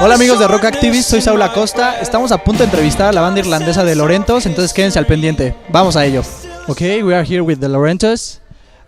Hola amigos de RockActivist, soy Saúl Acosta. Estamos a punto de entrevistar a la banda irlandesa de Delorentos, entonces quédense al pendiente. Vamos a ello. Okay, we are here with Delorentos.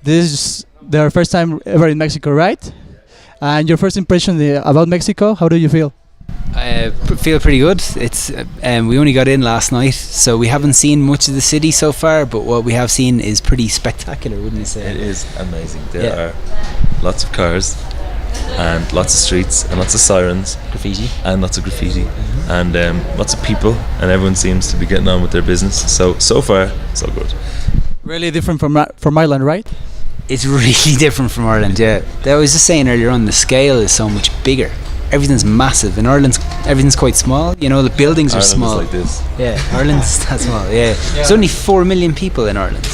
This is their first time ever in Mexico, right? And your first impression about Mexico, how do you feel? I feel pretty good. It's we only got in last night, so we haven't seen much of the city so far, but what we have seen is pretty spectacular, wouldn't you say? It is amazing. There are lots of cars and lots of streets and lots of sirens, Graffiti. and lots of graffiti, and lots of people, and everyone seems to be getting on with their business. So far, so good. Really different from Ireland, right? It's really different from Ireland, yeah. I was just saying earlier on, the scale is so much bigger. Everything's massive. In Ireland, everything's quite small. You know, the buildings are small. Ireland is like this. Yeah, Ireland's that small, yeah. There's only 4 million people in Ireland.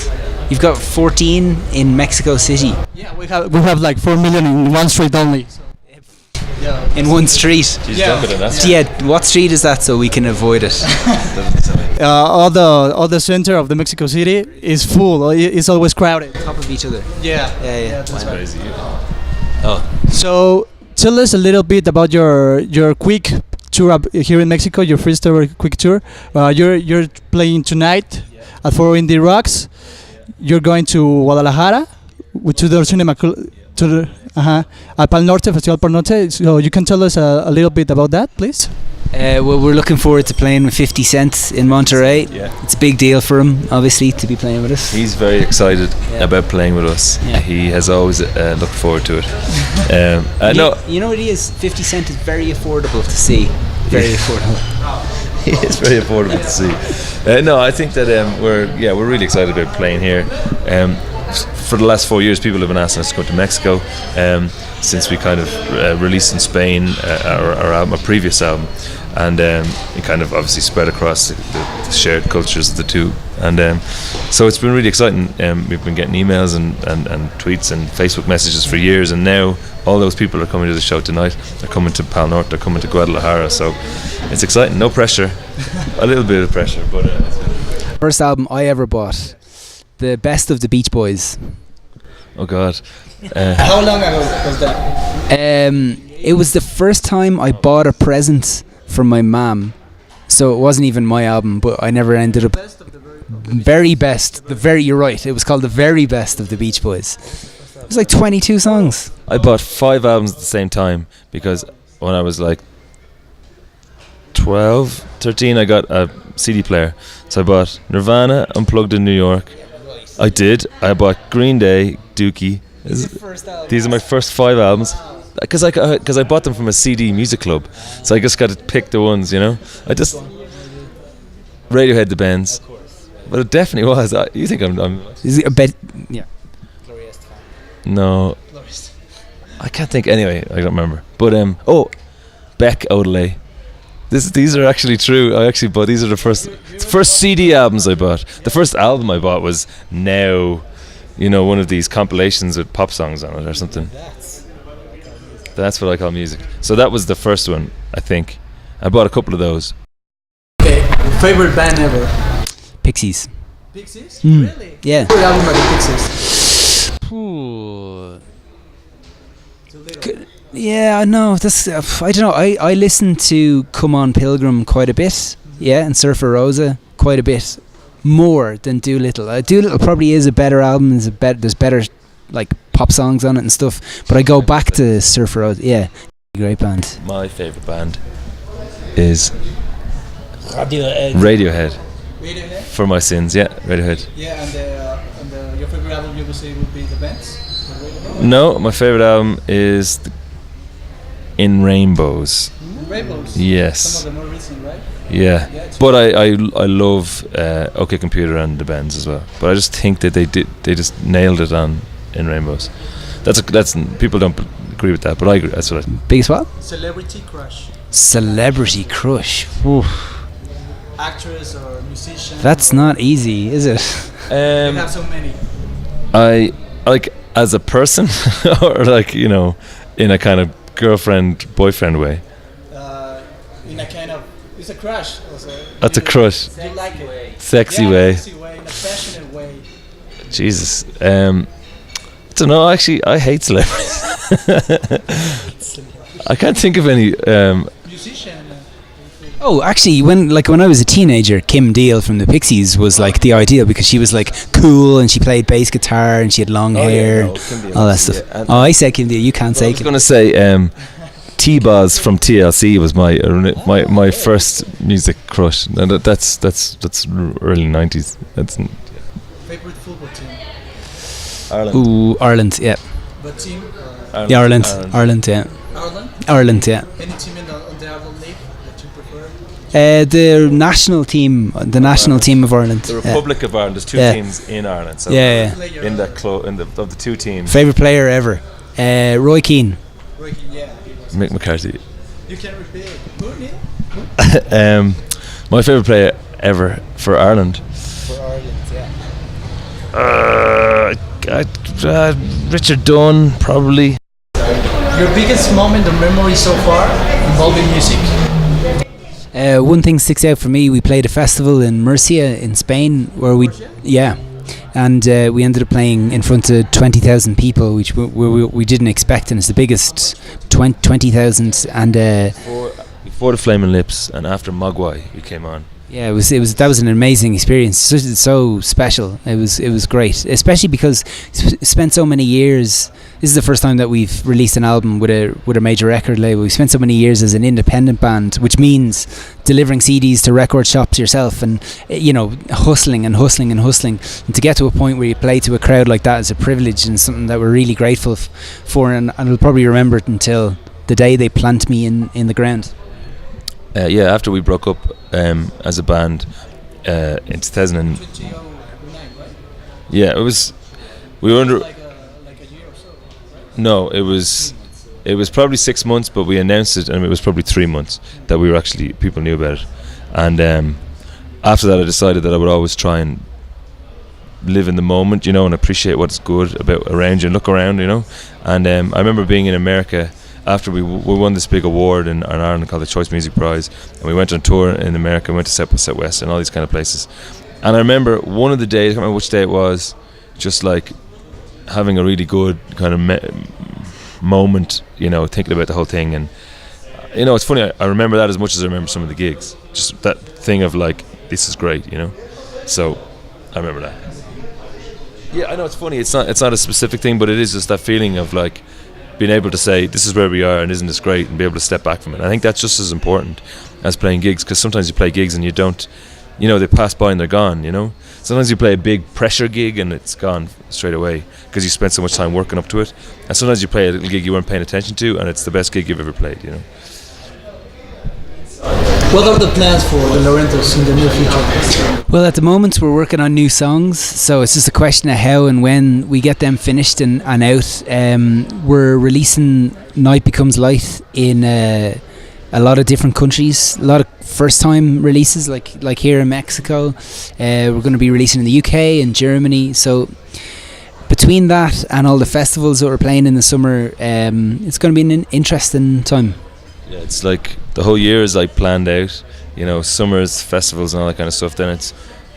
You've got 14 in Mexico City. Yeah, we have like 4 million in one street only. In one street. She's younger than that. Yeah, what street is that so we can avoid it? All the center of the Mexico City is full. It's always crowded. Top of each other. Yeah. That's Crazy. So tell us a little bit about your quick tour up here in Mexico. Your first ever quick tour. You're playing tonight at 4 Indie Rocks. You're going to Guadalajara to the cinema at Pal Norte, Festival Pal Norte. So you can tell us a little bit about that, please. Well, we're looking forward to playing with 50 Cent in Monterrey. Yeah. It's a big deal for him, obviously, to be playing with us. He's very excited about playing with us. Yeah. He has always looked forward to it. You know what he is? 50 Cent is very affordable to see. Very affordable. He is very affordable to see. I think that we're really excited about playing here. For the last 4 years, people have been asking us to go to Mexico. Since we kind of released in Spain our album, our previous album, and it kind of obviously spread across the shared cultures of the two. And so it's been really exciting. We've been getting emails and tweets and Facebook messages for years, and now all those people are coming to the show tonight. They're coming to Pal Norte, they're coming to Guadalajara, so it's exciting. No pressure, a little bit of pressure, but First album I ever bought, the Best of the Beach Boys. Oh God. How long ago was that? It was the first time I bought a present from my mum, so it wasn't even my album, but I never ended up. Very best. You're right. It was called the very best of the Beach Boys. It was like 22 songs. I bought 5 albums at the same time because when I was like 12, 13, I got a CD player. So I bought Nirvana, Unplugged in New York. I bought Green Day, Dookie. These are my first 5 albums. Because I bought them from a CD music club. So I just got to pick the ones, you know. Radiohead, the Bends. But it definitely was. You think I'm Is it a bit? Yeah. No. I can't think. Anyway, I don't remember. But Beck, Odelay. These are actually true. I actually bought. These are the first CD albums I bought. The first album I bought was Now, one of these compilations with pop songs on it or something. That's what I call music. So that was the first one, I think. I bought a couple of those. Okay, favorite band ever? Pixies. Pixies? Really? Yeah. Favorite album by the Pixies? Yeah, no, that's I don't know. I listen to Come On Pilgrim quite a bit, and Surfer Rosa quite a bit more than Doolittle. Doolittle probably is a better album. There's better like pop songs on it and stuff. But I go back to Surfer Rosa. Yeah, great band. My favorite band is Radiohead. For my sins, Radiohead. Yeah, and your favorite album you would say would be The Bends? No, my favorite album is In Rainbows. In Rainbows? Yes. Some of the more recent, right? Yeah, but I love OK Computer and the Bends as well. But I just think that they just nailed it on In Rainbows. That's people don't agree with that, but I agree. That's what I. Biggest what? Celebrity crush. Celebrity crush. Oof. Actress or musician. That's not easy, is it? You have so many. I like as a person, or like in a kind of girlfriend boyfriend way. In a kind of, it's a crush. Also. That's a crush. Do you like it? Sexy way. Sexy way, in a passionate way. Jesus. It's don't know. Actually, I hate celebrities. I can't think of any. Musician. Oh, actually, when I was a teenager, Kim Deal from the Pixies was like the ideal, because she was like cool and she played bass guitar and she had long hair, all that stuff. Yeah. I said Kim Deal. You can't say Kim. I was going to say T-Boz from TLC was my first music crush, and that's early 90s. That's Favorite football team? Ireland. Ooh, Ireland, yeah. But team? Yeah, Ireland, yeah. Ireland? Ireland, yeah. Any team in the Ireland League that you prefer? The national team, team of Ireland. The Republic of Ireland. There's two teams in Ireland. So yeah. In that of the two teams. Favorite player ever? Roy Keane. Roy Keane, yeah. Mick McCarthy. You can repeat. My favorite player ever for Ireland. For Ireland, yeah. Richard Dunn, probably. Your biggest moment or memory so far involving music? One thing sticks out for me. We played a festival in Murcia in Spain where we ended up playing in front of 20,000 people, which we didn't expect, and it's the biggest 20,000. And before the Flaming Lips and after Mogwai, we came on. Yeah, that was an amazing experience. So special. It was great, especially because spent so many years. This is the first time that we've released an album with a major record label. We spent so many years as an independent band, which means delivering CDs to record shops yourself, and hustling, and to get to a point where you play to a crowd like that is a privilege and something that we're really grateful for, and I'll probably remember it until the day they plant me in the ground. After we broke up as a band in 2009, right? Yeah, it was. We were under. Like a year or so, right? No, it was probably 6 months, but we announced it, and it was probably 3 months that we were actually, people knew about it. And after that, I decided that I would always try and live in the moment, and appreciate what's good about around you and look around, And I remember being in America after we won this big award in Ireland called the Choice Music Prize, and we went on tour in America, we went to Southwest and all these kind of places. And I remember one of the days, I can't remember which day it was, just like having a really good kind of moment, thinking about the whole thing. And it's funny, I remember that as much as I remember some of the gigs, just that thing of like, this is great, so I remember that. Yeah, I know it's funny, it's not a specific thing, but it is just that feeling of like being able to say, this is where we are and isn't this great, and be able to step back from it. I think that's just as important as playing gigs, because sometimes you play gigs and you don't, they pass by and they're gone, Sometimes you play a big pressure gig and it's gone straight away because you spent so much time working up to it, and sometimes you play a little gig you weren't paying attention to and it's the best gig you've ever played, What are the plans for Delorentos in the near future? Well, at the moment we're working on new songs, so it's just a question of how and when we get them finished and out. We're releasing Night Becomes Light in a lot of different countries, a lot of first time releases like here in Mexico. We're going to be releasing in the UK and Germany, so between that and all the festivals that we're playing in the summer, it's going to be an interesting time. Yeah, it's like the whole year is like planned out, summers, festivals and all that kind of stuff. Then it's,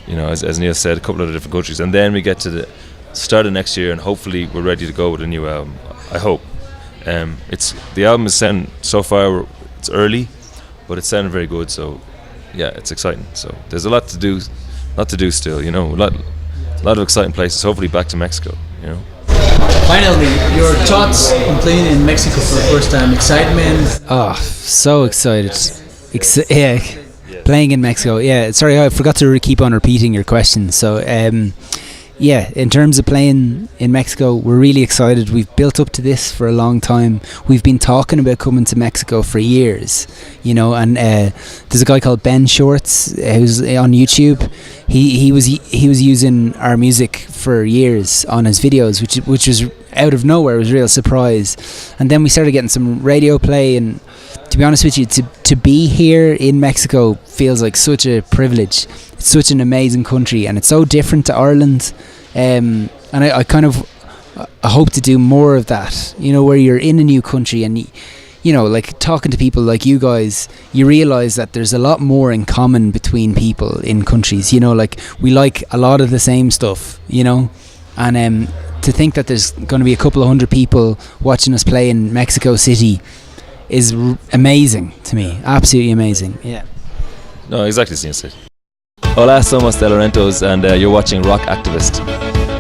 as Neil said, a couple of different countries, and then we get to the start of next year and hopefully we're ready to go with a new album. I hope. The album is sounding, so far it's early, but it's sounding very good, so yeah, it's exciting. So there's a lot to do still, a lot of exciting places, hopefully back to Mexico, Finally, your thoughts on playing in Mexico for the first time, excitement? Oh, so excited. Playing in Mexico. Yeah, sorry, I forgot to keep on repeating your question. So, in terms of playing in Mexico, we're really excited. We've built up to this for a long time. We've been talking about coming to Mexico for years, and there's a guy called Ben Shorts who's on YouTube. He was using our music for years on his videos, which was out of nowhere. It was a real surprise. And then we started getting some radio play, and to be honest with you, to be here in Mexico feels like such a privilege. It's such an amazing country, and it's so different to Ireland. And I kind of I hope to do more of that, where you're in a new country and like talking to people like you guys, you realise that there's a lot more in common between people in countries, like we like a lot of the same stuff, and to think that there's going to be a couple of hundred people watching us play in Mexico City is amazing to me. Absolutely amazing. Yeah. No, exactly, Hola, somos Delorentos and you're watching RockActivist.